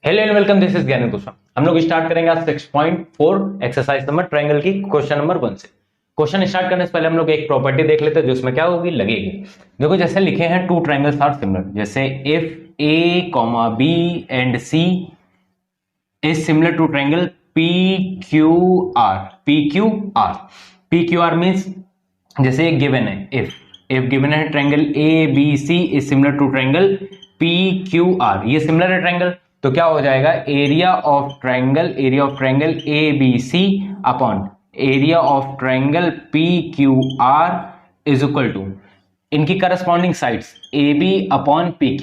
Hello and welcome, this is ज्ञान कुशवाहा। हम लोग स्टार्ट करेंगे आज 6.4 एक्सरसाइज नंबर ट्रायंगल की क्वेश्चन नंबर 1 से। क्वेश्चन स्टार्ट करने से पहले हम लोग एक प्रॉपर्टी देख लेते हैं, जिसमें क्या होगी, लगेगी। देखो, जैसे लिखे हैं टू ट्रायंगल्स आर सिमिलर, जैसे if A comma B and C is similar to triangle P Q R. P Q R, P Q R means जैसे गिवन है, इफ गिवन है triangle A B C is similar to triangle P Q R, ये similar है triangle, तो क्या हो जाएगा, area of triangle A B C upon area of triangle P Q R is equal to इनकी corresponding sides A B upon P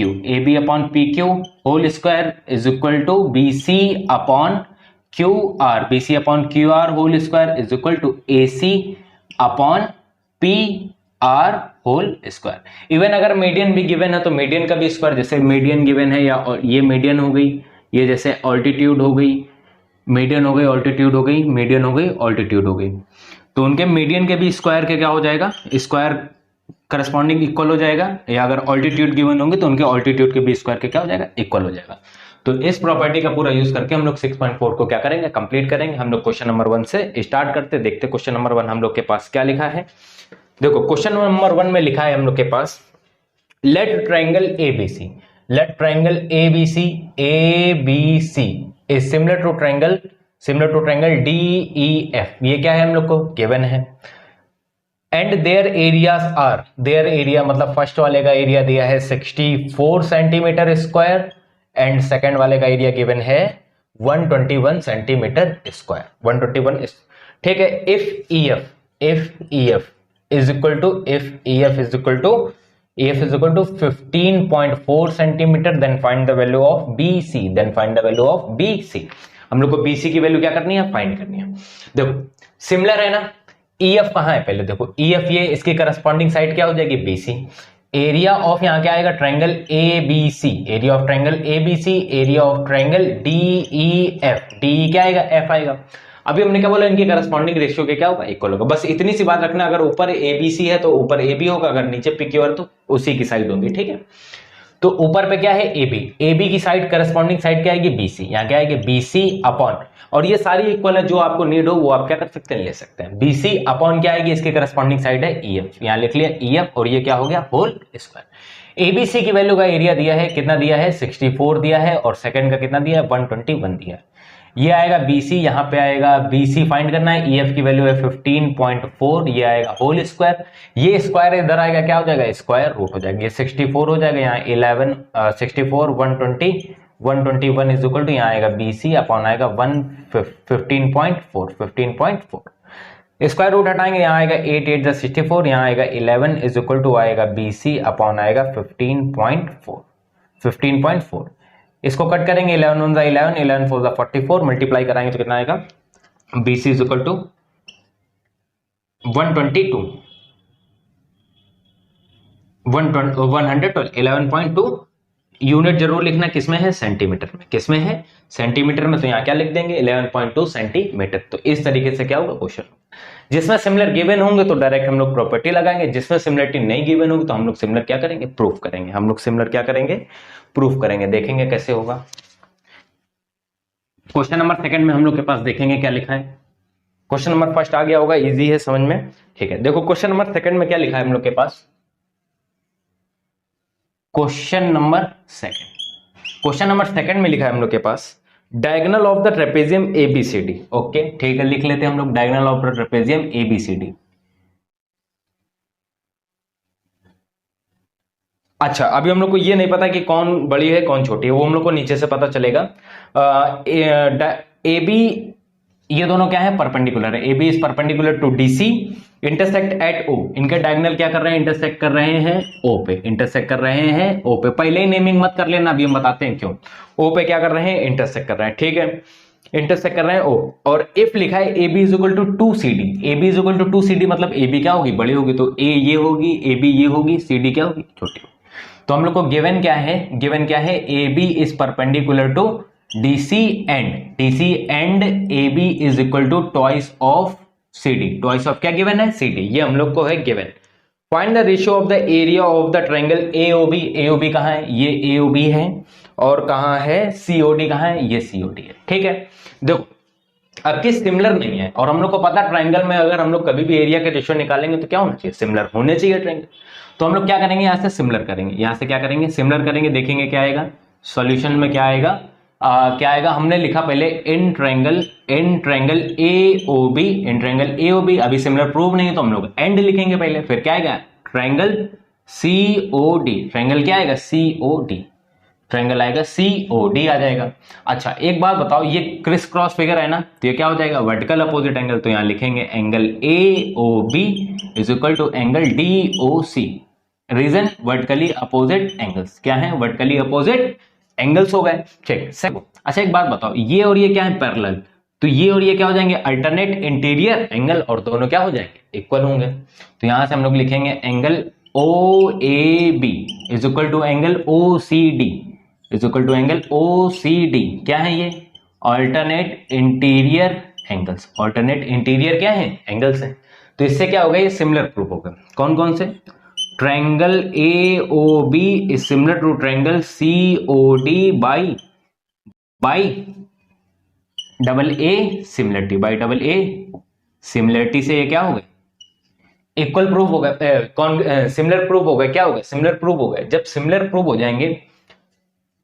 Q whole square is equal to B C upon Q R whole square is equal to A C upon P R whole square. Even अगर median भी given है तो median का भी square, जैसे median given है, या ये मीडियन हो गई, ये जैसे ऑल्टीट्यूड हो गई, मीडियन हो गई, ऑल्टीट्यूड हो गई, मीडियन हो गई, ऑल्टीट्यूड हो गई, तो उनके मीडियन के भी स्क्वायर के क्या हो जाएगा, स्क्वायर करस्पॉन्डिंग इक्वल हो जाएगा, या अगर ऑल्टीट्यूड गिवन होंगे तो उनके ऑल्टीट्यूड के भी स्क्वायर के क्या हो जाएगा, इक्वल हो जाएगा। तो इस प्रॉपर्टी का पूरा यूज करके हम लोग 6.4 को क्या करेंगे, कंप्लीट करेंगे। हम लोग क्वेश्चन नंबर 1 से स्टार्ट करते, देखते क्वेश्चन नंबर 1 हम लोग के पास क्या लिखा है। देखो, क्वेश्चन नंबर 1 में लिखा है हम लोग के पास, let triangle ABC is similar to triangle DEF. ये क्या है, हम लोग को गिवन है। एंड देयर एरिया मतलब फर्स्ट वाले का एरिया दिया है 64 सेंटीमीटर स्क्वायर, एंड सेकंड वाले का एरिया गिवन है 121 सेंटीमीटर स्क्वायर, 121। ठीक है, if EF is equal to 15.4 centimetre, then find the value of BC। हम लोग को BC की वैल्यू क्या करनी है, फाइंड करनी है। देखो, सिमिलर है ना, EF कहां है, पहले देखो EF, ये इसकी करस्पॉन्डिंग साइड क्या हो जाएगी, BC। एरिया ऑफ यहां क्या आएगा, triangle ABC, area of triangle ABC, area of triangle DEF, DE क्या आएगा, F आएगा। अभी हमने क्या बोला, इनकी करस्पॉन्डिंग रेशियो के क्या होगा, इक्वल होगा। बस इतनी सी बात रखना, अगर ऊपर ABC है तो ऊपर AB होगा, अगर नीचे PQ है तो उसी की साइड होगी। ठीक है, तो ऊपर पे क्या है, AB की साइड करस्पॉन्डिंग साइड क्या आएगी, BC। यहाँ क्या आएगी, BC अपॉन, और ये सारी इक्वल है, जो आपको नीड हो वो आप क्या कर सकते हैं, ले सकते हैं। BC अपॉन क्या आएगी, इसकी करस्पॉन्डिंग साइड है EF, यहाँ लिख लिया EF, और ये क्या हो गया, होल स्क्वायर। ABC की वैल्यू का एरिया दिया है, कितना दिया है, 64 दिया है, और सेकंड का कितना दिया है, 121 दिया है। ये आएगा BC, यहां पे आएगा BC फाइंड करना है, EF की वैल्यू है 15.4, ये आएगा होल स्क्वायर, ये स्क्वायर इधर आएगा, क्या हो जाएगा, स्क्वायर रूट हो जाएगा, ये 64 हो जाएगा, यहाँ 11 64 121 इज इक्वल टू, यहाँ आएगा BC अपॉन आएगा 15.4 स्क्वायर रूट हटाएंगे, यहाँ आएगा 8 8 64, यहाँ आएगा 11 इज इक्वल टू आएगा BC अपॉन आएगा 15.4। इसको कट करेंगे, 11 1 11, 11 4 44, मल्टीप्लाई कराएंगे तो कितना आएगा, BC is equal to 112 11.2। Unit जरूर लिखना, किसमें है, सेंटीमीटर में। किसमें है, सेंटीमीटर में, तो यहां क्या लिख देंगे, 11.2 सेंटीमीटर। तो इस तरीके से क्या होगा क्वेश्चन। जिसमें सिमिलर गिवन होंगे तो डायरेक्ट हम लोग प्रॉपर्टी लगाएंगे, जिसमें सिमिलरिटी नहीं गिवन होगी तो हम लोग सिमिलर क्या करेंगे, प्रूफ करेंगे। हम लोग सिमिलर क्या करेंगे, प्रूफ करेंगे। देखेंगे कैसे होगा। क्वेश्चन नंबर 2 में हम लोग के पास देखेंगे क्या लिखा है। क्वेश्चन नंबर 1 आ गया होगा, इजी है समझ में। ठीक है, देखो क्वेश्चन नंबर 2 में क्या लिखा है हम लोग के पास। क्वेश्चन नंबर 2 में लिखा है हम लोग के पास, diagonal of the trapezium ABCD। Okay, ठीक है, लिख लेते हैं हम लोग, diagonal of the trapezium ABCD। अच्छा, अभी हम लोग को ये नहीं पता कि कौन बड़ी है कौन छोटी है, वो हम लोग को नीचे से पता चलेगा। AB, ये दोनों क्या है, परपेंडिकुलर है। AB is perpendicular to DC, intersect at O। इनके डायगोनल क्या कर रहे हैं, इंटरसेक्ट कर रहे हैं O पे। पहले ही नेमिंग मत कर लेना, अभी हम बताते हैं क्यों। O पे क्या कर रहे हैं, इंटरसेक्ट कर रहे हैं। ठीक है, इंटरसेक्ट कर रहे हैं O, और इफ लिखा है AB is equal to 2CD। AB is equal to 2CD मतलब AB क्या होगी, बड़ी होगी, तो A ये होगी, AB ये होगी, CD क्या होगी, छोटी होगी। तो हम लोग को गिवन क्या है, AB is perpendicular to DC and AB is equal to twice of CD। Twice of क्या गिवन है, CD, ये हम लोग को है given. Find the ratio of the area of the triangle AOB। AOB कहां है, ये AOB है, और कहाँ है सीओडी, कहाँ है ये सीओडी है। ठीक है, देखो अब की सिमिलर नहीं है, और हम लोग को पता ट्रायंगल में अगर हम लोग कभी भी एरिया के रेशियो निकालेंगे तो क्या होना चाहिए, सिमिलर होने चाहिए ट्रायंगल। तो हम लोग क्या करेंगे, यहां से सिमिलर करेंगे, यहां से क्या करेंगे, सिमिलर करेंगे, देखेंगे क्या आएगा सॉल्यूशन में, क्या आएगा क्या आएगा। हमने लिखा पहले in triangle AOB, in triangle AOB, अभी सिमिलर प्रूव नहीं है तो हम लोग एंड लिखेंगे पहले, फिर क्या आएगा ट्रायंगल सीओडी, ट्रायंगल क्या आएगा सीओडी, ट्रायंगल आएगा सीओडी आ जाएगा। अच्छा एक बात बताओ, ये क्रिस क्रॉस फिगर है ना, तो ये क्या हो जाएगा वर्टिकल अपोजिट एंगल, तो यहां लिखेंगे angle AOB is equal to angle DOC. Reason vertically opposite angles, क्या है वर्टिकली अपोजिट एंगल्स हो गए। ठीक, अच्छा एक बात बताओ, ये और ये क्या है पैरेलल, तो ये और ये क्या हो जाएंगे अल्टरनेट इंटीरियर एंगल, और दोनों क्या हो जाएंगे इक्वल होंगे। तो यहां से हम लोग लिखेंगे angle OAB is equal to angle OCD is equal to angle OCD, क्या है ये alternate interior angles, alternate interior क्या है एंगल्स है। तो इससे क्या होगा, ये सिमिलर प्रूफ होगा। कौन कौन से, triangle AOB is similar to triangle COD by double A similarity, by double A similarity से ये क्या हो गया इक्वल प्रूफ हो गया, कौन सिमिलर प्रूफ हो गया, क्या हो गया सिमिलर प्रूफ हो गया। जब सिमिलर प्रूफ हो जाएंगे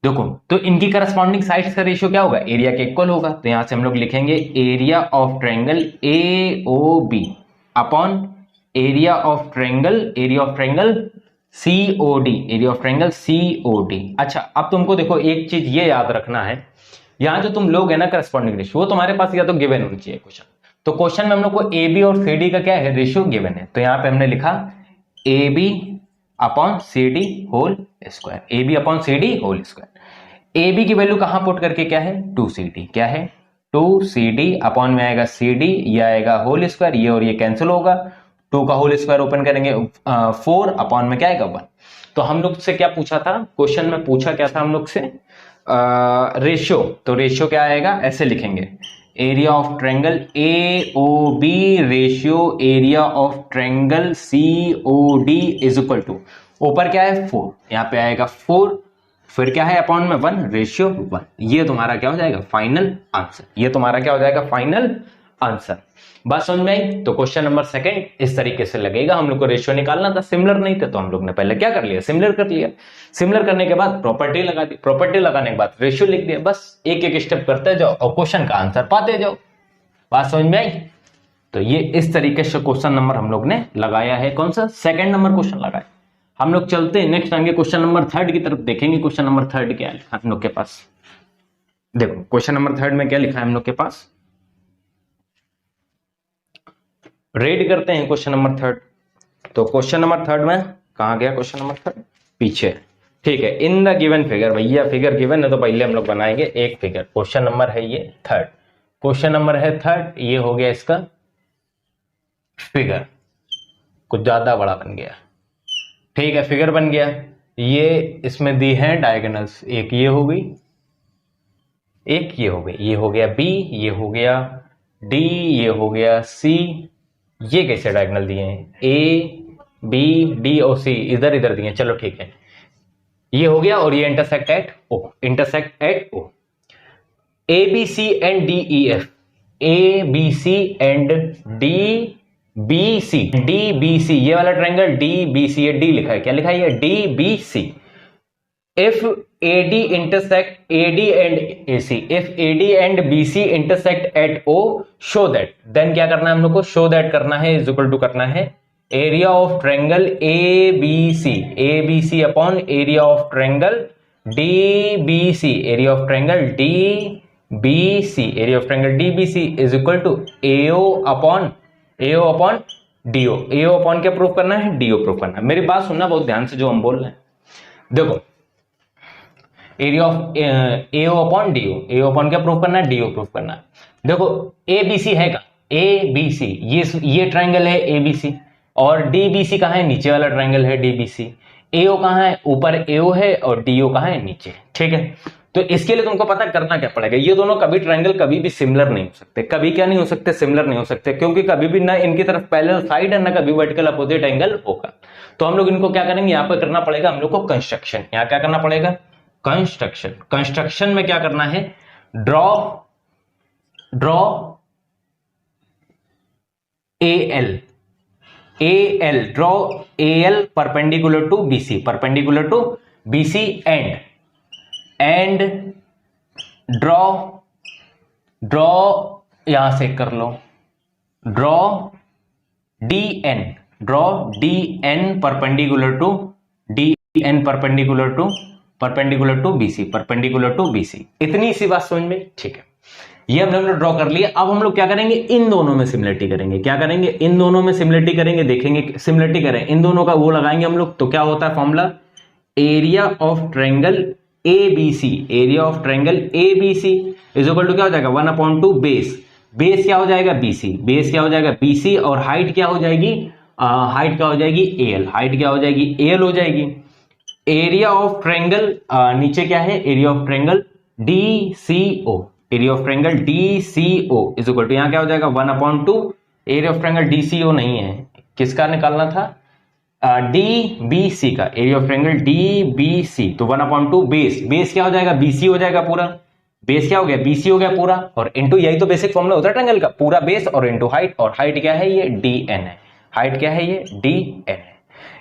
देखो तो इनकी करस्पॉन्डिंग साइड्स का रेशियो क्या होगा एरिया के इक्वल होगा। तो यहां से हम लोग लिखेंगे area of triangle AOB upon area of triangle COD, area of triangle COD। अच्छा अब तुमको देखो एक चीज ये याद रखना है, यहां जो तुम लोग है ना करस्पॉन्डिंग रेशियो, वो तुम्हारे पास या तो गिवन होनी चाहिए क्वेश्चन। तो क्वेश्चन में हम लोग को AB और CD का क्या है रेशियो गिवन है, तो यहां पे हमने लिखा AB upon CD whole square, AB upon CD whole square. AB की वैल्यू कहां पुट करके क्या है 2CD, क्या है 2CD अपॉन में आएगा CD, ये आएगा होल स्क्वायर, ये और ये कैंसिल होगा, 2 का होल स्क्वायर ओपन करेंगे 4 अपॉन में क्या आएगा 1। तो हम लोग से क्या पूछा था क्वेश्चन में, पूछा क्या था हम लोग से रेशियो, तो रेशियो क्या आएगा ऐसे लिखेंगे area of triangle AOB ratio area of triangle COD is equal to, ऊपर क्या है 4, यहाँ पे आएगा 4, फिर क्या है अपॉन में 1 रेशियो 1। ये तुम्हारा क्या हो जाएगा फाइनल आंसर, ये तुम्हारा क्या हो जाएगा फाइनल आंसर। बात समझ में आई। तो क्वेश्चन नंबर 2 इस तरीके से लगेगा, हम लोग को रेशियो निकालना था, सिमिलर नहीं थे तो हम लोग ने पहले क्या कर लिया सिमिलर कर लिया, सिमिलर करने के बाद प्रॉपर्टी लगा दी, प्रॉपर्टी लगाने के बाद रेशियो लिख दिया, बस एक एक स्टेप करते जाओ और क्वेश्चन का आंसर पाते जाओ। बात समझ में आई। तो ये इस तरीके से क्वेश्चन नंबर हम लोग ने लगाया है, कौन सा 2nd नंबर क्वेश्चन लगाया। हम लोग चलते हैं नेक्स्ट आएंगे क्वेश्चन नंबर 3 की तरफ, देखेंगे क्वेश्चन नंबर 3 क्या लिखा हम लोग के पास। देखो क्वेश्चन नंबर 3 में क्या लिखा है हम लोग के पास, रेड करते हैं क्वेश्चन नंबर 3। तो क्वेश्चन नंबर 3 में कहां गया क्वेश्चन नंबर 3 पीछे, ठीक है। इन द गिवन फिगर, भैया फिगर गिवन है तो पहले हम लोग बनाएंगे एक फिगर। क्वेश्चन नंबर है ये 3, क्वेश्चन नंबर है 3, ये हो गया इसका फिगर, कुछ ज्यादा बड़ा बन गया, ठीक है फिगर बन गया। ये इसमें दी है डायगोनल्स, एक ये हो गई, एक ये हो गई, ये हो गया B, ये हो गया D, ये हो गया C। ये कैसे डायगोनल दिए हैं A B D और C, इधर इधर दिए, चलो ठीक है ये हो गया, और ये intersect at O, intersect at O। ABC and DEF, ABC and DBC, DBC ये वाला ट्रायंगल DBC, ये D लिखा है, क्या लिखा है ये DBC। If AD intersect AD and AC, if AD and BC intersect at O, show that, then क्या करना है हम लोग को show that करना है, is equal to करना है area of triangle ABC, ABC upon area of triangle DBC, area of triangle DBC, area of triangle DBC is equal to AO upon DO, AO upon क्या proof करना है DO proof करना है। मेरी बात सुनना बहुत ध्यान से जो हम बोल रहे हैं, देखो area of AO upon DO, AO upon क्या प्रूफ करना है DO प्रूफ करना है। देखो ABC है का ABC, ये ट्रायंगल है ABC, और DBC कहाँ है नीचे वाला ट्रायंगल है DBC, AO कहाँ है ऊपर AO है, और DO कहाँ है नीचे, ठीक है। तो इसके लिए तुमको पता करना क्या पड़ेगा, ये दोनों कभी ट्रायंगल कभी भी सिमिलर नहीं हो सकते, कभी क्या नहीं हो सकते सिमिलर नहीं हो सकते, क्योंकि कभी भी ना इनकी तरफ पैरेलल साइड है ना कभी वर्टिकल अपोजिट एंगल होगा। तो हम लोग इनको क्या करेंगे, यहाँ पर करना पड़ेगा हम लोग को कंस्ट्रक्शन, यहाँ क्या करना पड़ेगा कंस्ट्रक्शन, कंस्ट्रक्शन में क्या करना है, draw AL, draw AL perpendicular to BC, perpendicular to BC and draw यहां से कर लो, draw DN perpendicular to BC, इतनी सी बात समझ में, ठीक है। ये हम लोग ने ड्रॉ कर लिया। अब हम लोग क्या करेंगे, इन दोनों में सिमिलरिटी करेंगे। क्या करेंगे, इन दोनों में सिमिलरिटी करेंगे। देखेंगे सिमिलरिटी करें, इन दोनों का वो लगाएंगे हम लोग, तो क्या होता है formula, area of triangle ABC, area of triangle ABC is equal to क्या हो जाएगा, 1/2 बेस, बेस क्या हो जाएगा BC, बेस क्या हो जाएगा BC, और हाइट क्या हो जाएगी, हाइट क्या हो जाएगी AL, हाइट क्या हो जाएगी AL हो जाएगी। एरिया ऑफ ट्रायंगल नीचे क्या है, area of triangle DCO, area of triangle DCO is equal to यहां क्या हो जाएगा 1/2, एरिया ऑफ ट्रायंगल DCO नहीं है, किसका निकालना था, DBC का, एरिया ऑफ ट्रायंगल DBC, तो 1/2 बेस, बेस क्या हो जाएगा BC हो जाएगा पूरा, बेस क्या हो गया BC हो गया पूरा, और इनटू, यही तो बेसिक फॉर्मूला होता है ट्रायंगल का, पूरा बेस और इनटू हाइट, और हाइट क्या है ये DN है, हाइट क्या है ये DN है।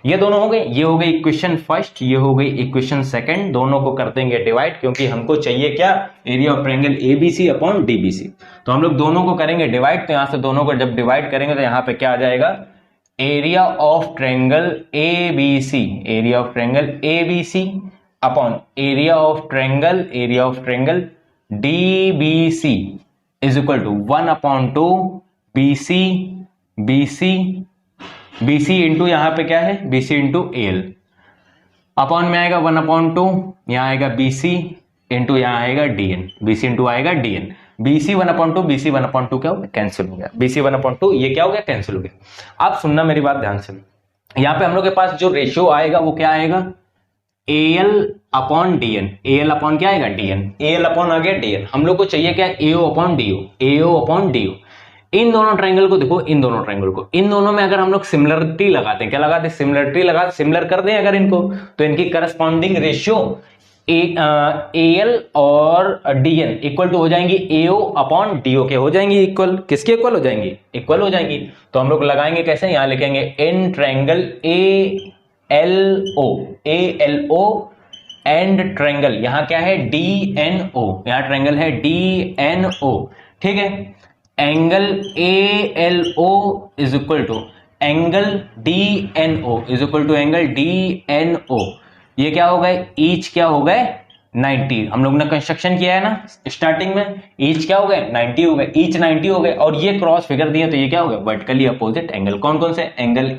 ये दोनों हो गए, ये हो गई इक्वेशन फर्स्ट, ये हो गई इक्वेशन सेकंड, दोनों को कर देंगे डिवाइड, क्योंकि हमको चाहिए क्या, area of triangle ABC upon DBC, तो हम लोग दोनों को करेंगे डिवाइड। तो यहां से दोनों को जब डिवाइड करेंगे तो यहां पे क्या आ जाएगा, area of triangle ABC, area of triangle ABC upon area of triangle DBC is equal to 1/2 BC into यहां पे क्या है BC इंटू AL, अपॉन में आएगा 1/2, यहां आएगा BC इंटू यहां आएगा DN, BC इंटू आएगा DN, BC 1/2 BC 1/2 क्या हो गया, कैंसिल हो गया, BC 1/2 ये क्या हो गया, कैंसिल हो गया। अब सुनना मेरी बात ध्यान से, यहां पे हम लोग के पास जो रेशियो आएगा वो क्या आएगा, AL upon DN, AL upon क्या आएगा DN, AL अपॉन आ गया DN, हम लोग को चाहिए क्या AO अपॉन DO, इन दोनों ट्रायंगल को देखो, इन दोनों में अगर हम लोग सिमिलरिटी लगाते हैं, क्या लगाते हैं, सिमिलर कर दें अगर इनको, तो इनकी करस्पॉन्डिंग रेशियो AL और DN इक्वल टू हो जाएंगी AO अपॉन DO के हो जाएंगी इक्वल, किसके इक्वल हो जाएंगी, इक्वल हो जाएंगी। तो हम लोग लगाएंगे कैसे, यहां लिखेंगे in triangle ALO and triangle, यहां क्या है DNO, यहां ट्रायंगल है DNO, ठीक है। Angle ALO is equal to angle DNO is equal to angle DNO, ये क्या हो गए, ईच क्या हो गए 90, हम लोग ने कंस्ट्रक्शन किया है ना स्टार्टिंग में, ईच क्या हो गए 90 हो गए, ईच 90 हो गए, और ये क्रॉस फिगर दिया तो ये क्या हो गया वर्टिकली अपोजिट एंगल, कौन कौन से, angle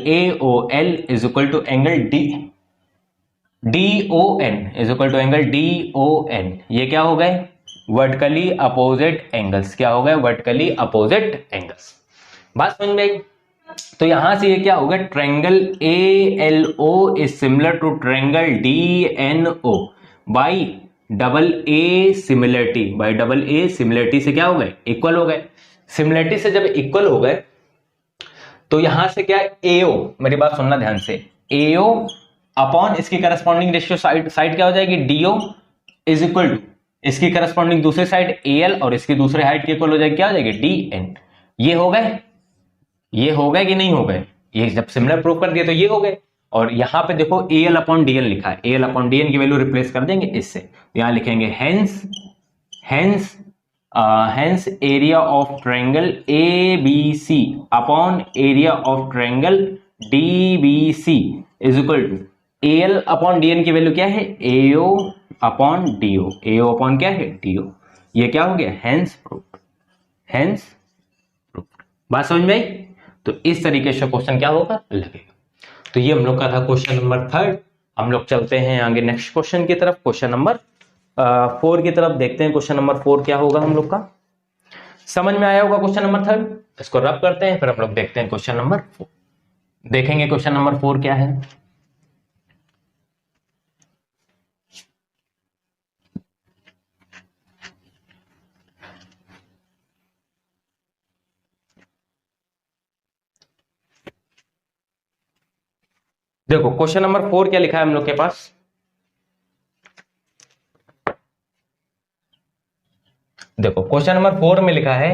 AOL is equal to angle DON is equal to angle DON, ये क्या हो गए वर्टिकली अपोजिट एंगल्स, क्या हो गए वर्टिकली अपोजिट एंगल्स, बात समझ में आई। तो यहां से ये क्या होगा, triangle ALO is similar to triangle DNO by double A similarity से क्या हो गए इक्वल हो गए, सिमिलरिटी से जब इक्वल हो गए तो यहां से क्या AO, मेरी बात सुनना ध्यान से, AO अपॉन इसकी करस्पॉन्डिंग रेशियो साइड क्या हो जाएगी DO इज इक्वल टू इसकी करस्पॉन्डिंग दूसरी साइड AL और इसकी दूसरे हाइट के इक्वल हो जाएगी, क्या हो जाएगी DN, ये हो गए कि नहीं हो गए, ये जब सिमिलर प्रूव कर दिया तो ये हो गए। और यहां पे देखो AL अपॉन DN लिखा है, AL अपॉन DN की वैल्यू रिप्लेस कर देंगे इससे, तो यहां लिखेंगे hence area of triangle ABC upon area of triangle DBC is equal to AL upon DN की वैल्यू क्या है AO अपॉन क्या है DO, ये क्या हो गया हेंस प्रूव्ड, बात समझ में आई। तो इस तरीके से क्वेश्चन क्या होगा लगेगा। तो ये हम लोग का था क्वेश्चन नंबर 3। हम लोग चलते हैं आगे नेक्स्ट क्वेश्चन की तरफ, क्वेश्चन नंबर 4 की तरफ देखते हैं। क्वेश्चन नंबर 4 क्या होगा हम लोग का, समझ में आया होगा क्वेश्चन नंबर 3, इसको रब करते हैं फिर हम लोग देखते हैं क्वेश्चन नंबर 4, देखेंगे क्वेश्चन नंबर 4 क्या है। देखो क्वेश्चन नंबर 4 क्या लिखा है हम लोग के पास, देखो क्वेश्चन नंबर 4 में लिखा है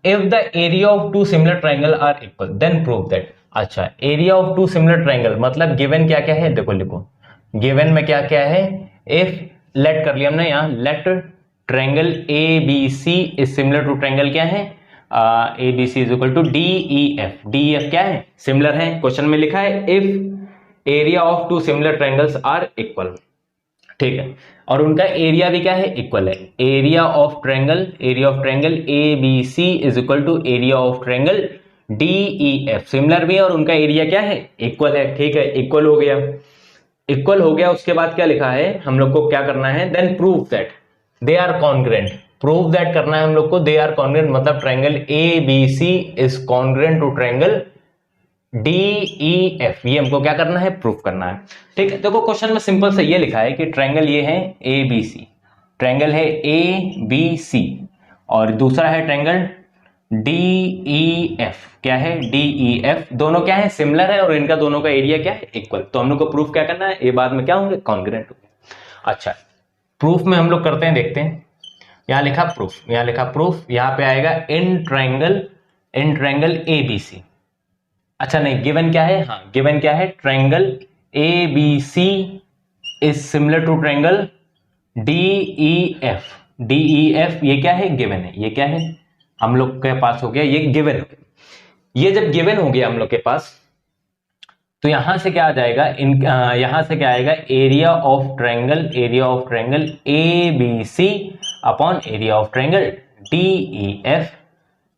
if the area of two similar triangle are equal then prove that. अच्छा, area of two similar triangle मतलब गिवन क्या क्या है, देखो लिखो गिवन में क्या क्या है। इफ लेट कर लिया हमने यहाँ, let triangle A B C is similar to triangle क्या है, A B C is equal to D E F. D E F क्या है, सिमिलर है। क्वेश्चन में लिखा है if area of two similar triangles are equal, ठीक है, और उनका एरिया भी क्या है, इक्वल है। Area of triangle A B C is equal to area of triangle D E F, similar भी है और उनका एरिया क्या है, इक्वल है। ठीक है, इक्वल हो गया, इक्वल हो गया। उसके बाद क्या लिखा है, हम लोग को क्या करना है, then prove that they are congruent. Prove that करना है हम लोग को, दे आर कॉन्ग्रुएंट मतलब triangle A B C is congruent to triangle D E F. ये हमको क्या करना है, प्रूफ करना है। ठीक है, देखो क्वेश्चन में सिंपल से ये लिखा है कि ट्रायंगल ये है ए बी सी, ट्रायंगल है ए बी सी, और दूसरा है ट्रायंगल डी ई एफ। क्या है, डी ई एफ, दोनों क्या है, सिमिलर है और इनका दोनों का एरिया क्या है, इक्वल। तो हम लोग को प्रूफ क्या करना है, ये बाद में क्या होंगे, कॉन्ग्रुएंट होंगे। अच्छा, प्रूफ में हम लोग करते हैं, देखते हैं। यहां लिखा प्रूफ, यहां लिखा प्रूफ, यहां पे आएगा इन ट्रायंगल ए बी सी। अच्छा नहीं, गिवन क्या है, हाँ गिवन क्या है, triangle A B C is similar to triangle D E F. D E F ये क्या है, गिवन है। ये क्या है, हम लोग के पास हो गया, ये गिवन हो गया। ये जब गिवन हो गया हम लोग के पास, तो यहां से क्या आ जाएगा, यहां से क्या आएगा, area of triangle A B C upon area of triangle D E F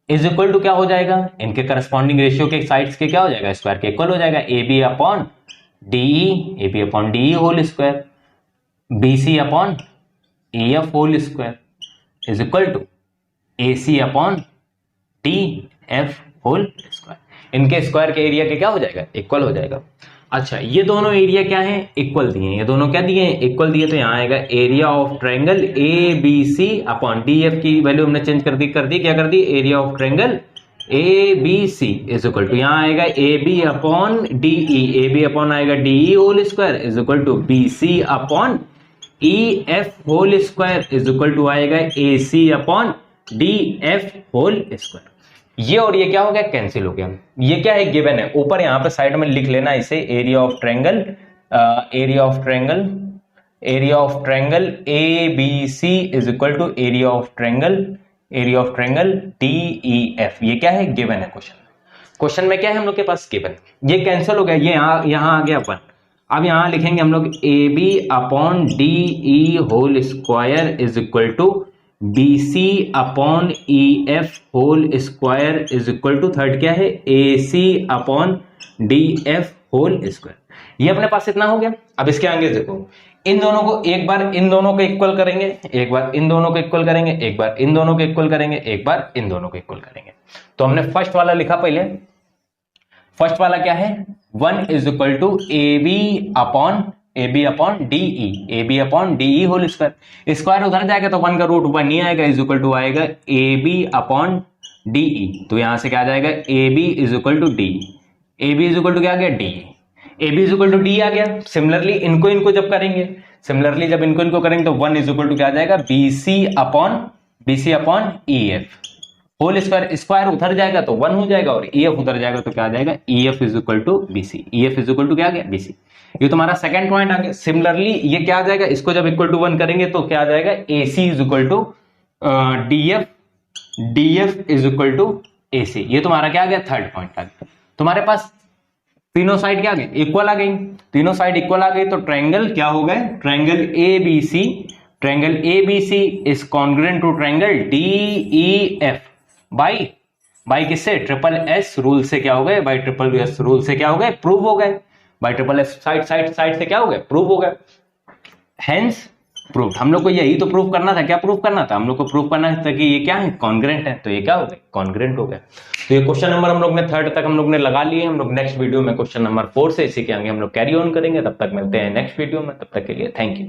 is equal to क्या हो जाएगा, इनके करस्पॉन्डिंग रेशियो के साइड्स के क्या हो जाएगा, स्क्वायर के इक्वल हो जाएगा। A B upon D whole square, B C upon A F whole square is equal to A C upon D F whole square. इनके स्क्वायर के एरिया के क्या हो जाएगा, इक्वल हो जाएगा। अच्छा, ये दोनों एरिया क्या है, इक्वल दिए हैं, ये दोनों क्या दिए हैं, इक्वल दिए। तो यहां आएगा area of triangle A B C upon D F की वैल्यू हमने चेंज कर दी क्या कर दी, area of triangle A B C is equal to, यहां आएगा A B upon D E, A B upon आएगा D E whole square is equal to B C upon E F whole square is equal to आएगा A C upon D F whole square. ये और ये क्या हो गया, cancel हो गया। ये क्या है, गिवन है। ऊपर यहां पे साइड में लिख लेना इसे, area of triangle A B C is equal to area of triangle D E F. ये क्या है, गिवन है। क्वेश्चन में क्या है हम लोग के पास, गिवन। ये कैंसिल हो गया, ये यहां आ गया अपन। अब यहां लिखेंगे हम लोग A B upon D E whole square is equal to B C upon E F whole square is equal to, third क्या है, A C upon D F whole square. ये अपने पास इतना हो गया। अब इसके आगे देखो, इन दोनों को एक बार इन दोनों को इक्वल करेंगे, एक बार इन दोनों को इक्वल करेंगे, एक बार इन दोनों को इक्वल करेंगे, एक बार इन दोनों को इक्वल करेंगे। तो हमने फर्स्ट वाला लिखा पहले, फर्स्ट वाला क्या है, 1 is equal to A B upon D E whole square. Square उधर जाएगा तो 1 का रूट ऊपर नहीं आएगा, इज इक्वल टू आएगा A B upon D E. तो यहां से क्या आ जाएगा, A B is equal to D, A B is equal to क्या आ गया, D, A B is equal to D आ गया। सिमिलरली इनको जब करेंगे, जब इनको करेंगे तो 1 इज इक्वल टू क्या आ जाएगा, B C upon E F whole square. Square उधर जाएगा तो 1 हो जाएगा और ई एफ उधर जाएगा तो क्या आ जाएगा, E F is equal to B C. E F is equal to क्या आ गया, बी सी। ये तुम्हारा सेकंड पॉइंट आ गया। सिमिलरली ये क्या आ जाएगा, इसको जब इक्वल टू 1 करेंगे तो क्या आ जाएगा, A C is equal to D F is equal to A C. ये तुम्हारा क्या आ गया, थर्ड पॉइंट आ गया। तुम्हारे पास तीनों साइड क्या आ गई, इक्वल आ गई। तीनों साइड इक्वल आ गई तो ट्रायंगल क्या हो गए, triangle A B C is congruent to triangle D E F by किससे, ट्रिपल एस रूल से क्या हो गए, बाई ट्रिपल एस रूल से क्या हो गए, प्रूव हो गए। बाई ट्रिपल एस साइड से क्या हो गए, प्रूव हो गए। Hence proof. हम लोग को यही तो प्रूफ करना था। क्या प्रूफ करना था, हम लोग को प्रूफ करना था कि ये क्या है, कॉन्ग्रुएंट है। तो ये क्या हो गए, कॉन्ग्रुएंट हो गए। तो ये क्वेश्चन नंबर हम लोग ने 3rd तक हम लोग ने लगा लिए। हम लोग नेक्स्ट वीडियो में क्वेश्चन नंबर 4 से इसी के आगे हम लोग कैरी ऑन करेंगे। तब तक मिलते हैं नेक्स्ट वीडियो में, तब तक के लिए थैंक यू।